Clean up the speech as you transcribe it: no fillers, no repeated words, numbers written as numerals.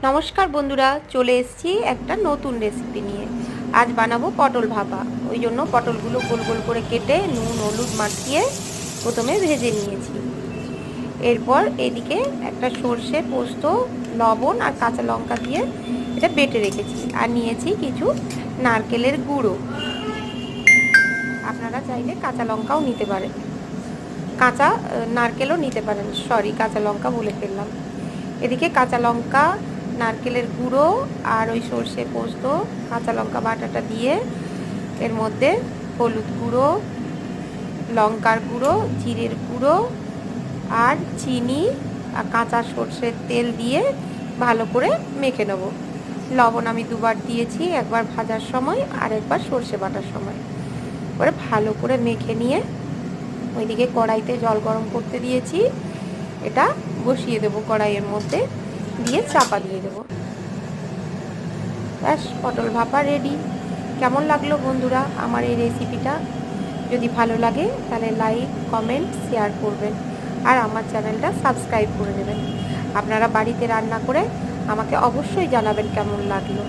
নমস্কার বন্ধুরা, চলে এসেছি একটা নতুন রেসিপি নিয়ে। আজ বানাবো পটল ভাপা। ওই জন্য পটলগুলো গোল গোল করে কেটে নুন হলুদ মাখিয়ে প্রথমে ভেজে নিয়েছি। এরপর এদিকে একটা সর্ষে পোস্ত লবণ আর কাঁচা লঙ্কা দিয়ে এটা বেটে রেখেছি। আর নিয়েছি কিছু নারকেলের গুঁড়ো। আপনারা চাইলে কাঁচা লঙ্কাও নিতে পারেন, কাঁচা নারকেলও নিতে পারেন। সরি, কাঁচা লঙ্কা বলে ফেললাম। এদিকে কাঁচা লঙ্কা, নারকেলের গুঁড়ো আর ওই সর্ষে পোস্ত কাঁচা লঙ্কা বাটাটা দিয়ে এর মধ্যে হলুদ গুঁড়ো, লঙ্কার গুঁড়ো, জিরের গুঁড়ো আর চিনি আর কাঁচা সর্ষের তেল দিয়ে ভালো করে মেখে নেব। লবণ আমি দুবার দিয়েছি, একবার ভাজার সময় আর একবার সর্ষে বাটার সময়। পরে ভালো করে মেখে নিয়ে ওইদিকে কড়াইতে জল গরম করতে দিয়েছি। এটা বসিয়ে দেবো কড়াইয়ের মধ্যে, দিয়ে চাপা দিয়ে দেবো। ব্যাস, পটল ভাপা রেডি। কেমন লাগলো বন্ধুরা আমার এই রেসিপিটা? যদি ভালো লাগে তাহলে লাইক কমেন্ট শেয়ার করবেন আর আমার চ্যানেলটা সাবস্ক্রাইব করে দেবেন। আপনারা বাড়িতে রান্না করে আমাকে অবশ্যই জানাবেন কেমন লাগলো।